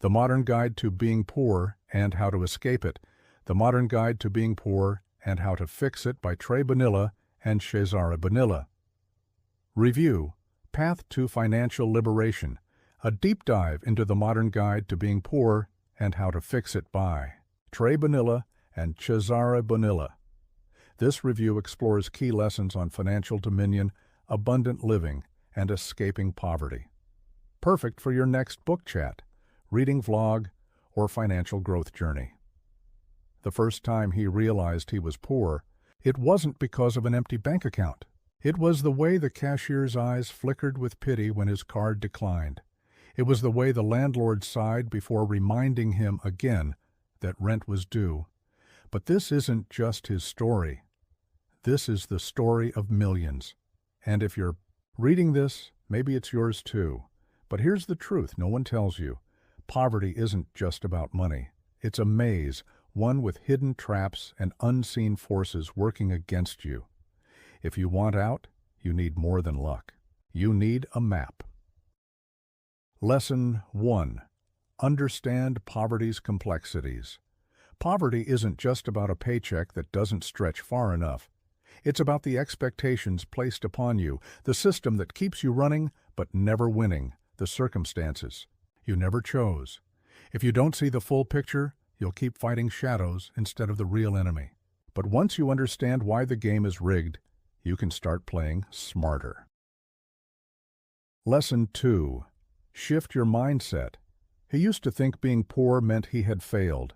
The Modern Guide to Being Poor and How to Escape It. The Modern Guide to Being Poor and How to Fix It by Trey Bonilla and Chezare Bonilla. Review: Path to Financial Liberation. A deep dive into the Modern Guide to Being Poor and How to Fix It by Trey Bonilla and Chezare Bonilla. This review explores key lessons on financial dominion, abundant living, and escaping poverty. Perfect for your next book chat, reading vlog, or financial growth journey. The first time he realized he was poor, it wasn't because of an empty bank account. It was the way the cashier's eyes flickered with pity when his card declined. It was the way the landlord sighed before reminding him again that rent was due. But this isn't just his story. This is the story of millions. And if you're reading this, maybe it's yours too. But here's the truth no one tells you. Poverty isn't just about money. It's a maze, one with hidden traps and unseen forces working against you. If you want out, you need more than luck. You need a map. Lesson 1. Understand poverty's complexities. Poverty isn't just about a paycheck that doesn't stretch far enough. It's about the expectations placed upon you, the system that keeps you running but never winning, the circumstances you never chose. If you don't see the full picture, you'll keep fighting shadows instead of the real enemy. But once you understand why the game is rigged, you can start playing smarter. Lesson 2. Shift your mindset. He used to think being poor meant he had failed,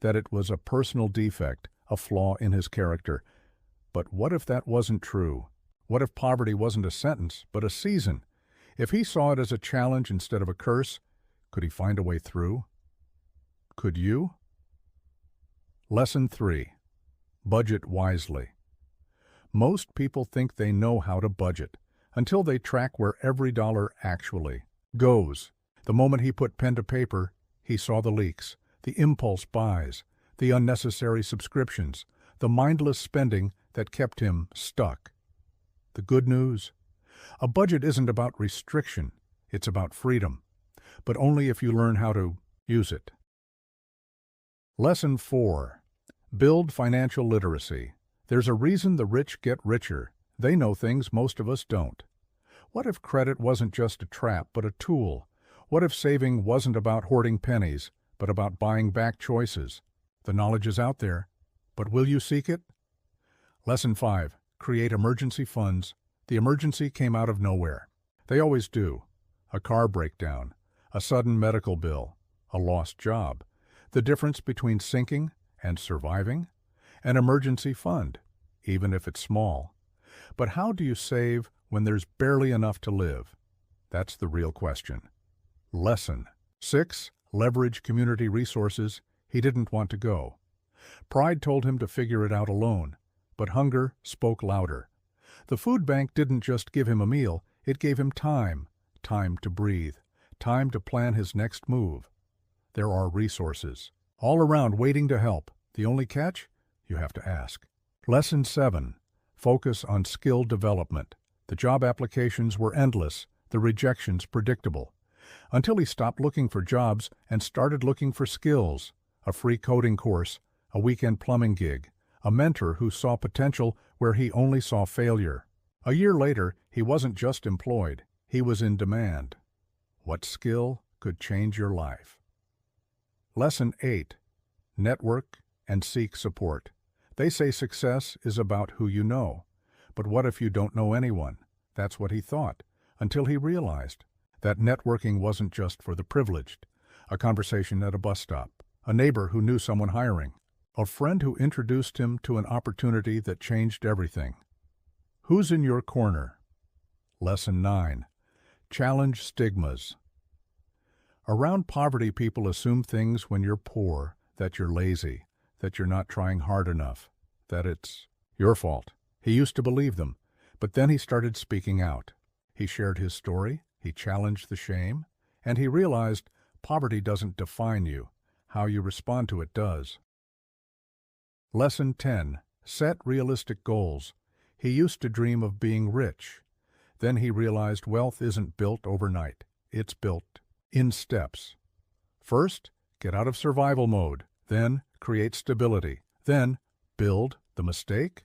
that it was a personal defect, a flaw in his character. But what if that wasn't true? What if poverty wasn't a sentence, but a season? If he saw it as a challenge instead of a curse, could he find a way through? Could you? Lesson 3. Budget wisely. Most people think they know how to budget until they track where every dollar actually goes. The moment he put pen to paper, he saw the leaks, the impulse buys, the unnecessary subscriptions, the mindless spending that kept him stuck. The good news? A budget isn't about restriction, it's about freedom, but only if you learn how to use it. Lesson 4. Build financial literacy. There's a reason the rich get richer. They know things most of us don't. What if credit wasn't just a trap, but a tool? What if saving wasn't about hoarding pennies, but about buying back choices? The knowledge is out there, but will you seek it? Lesson 5. Create emergency funds. The emergency came out of nowhere. They always do. A car breakdown, a sudden medical bill, a lost job. The difference between sinking and surviving? An emergency fund, even if it's small. But how do you save when there's barely enough to live? That's the real question. Lesson 6. Leverage community resources. He didn't want to go. Pride told him to figure it out alone, but hunger spoke louder. The food bank didn't just give him a meal, it gave him time to breathe, time to plan his next move. There are resources all around waiting to help. The only catch? You have to ask. Lesson 7. Focus on skill development. The job applications were endless, the rejections predictable. Until he stopped looking for jobs and started looking for skills. A free coding course, a weekend plumbing gig, a mentor who saw potential where he only saw failure. A year later, he wasn't just employed, he was in demand. What skill could change your life? Lesson 8. Network and seek support. They say success is about who you know. But what if you don't know anyone? That's what he thought, until he realized that networking wasn't just for the privileged. A conversation at a bus stop, a neighbor who knew someone hiring, a friend who introduced him to an opportunity that changed everything. Who's in your corner? Lesson 9. Challenge stigmas. Around poverty, people assume things when you're poor, that you're lazy, that you're not trying hard enough, that it's your fault. He used to believe them, but then he started speaking out. He shared his story, he challenged the shame, and he realized poverty doesn't define you. How you respond to it does. Lesson 10. Set realistic goals. He used to dream of being rich. Then he realized wealth isn't built overnight. It's built in steps. First, get out of survival mode. Then, create stability. Then, build the mistake.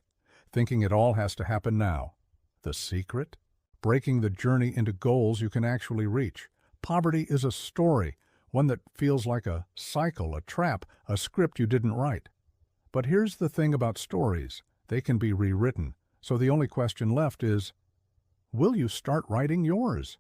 Thinking it all has to happen now. The secret? Breaking the journey into goals you can actually reach. Poverty is a story, one that feels like a cycle, a trap, a script you didn't write. But here's the thing about stories. They can be rewritten. So the only question left is, will you start writing yours?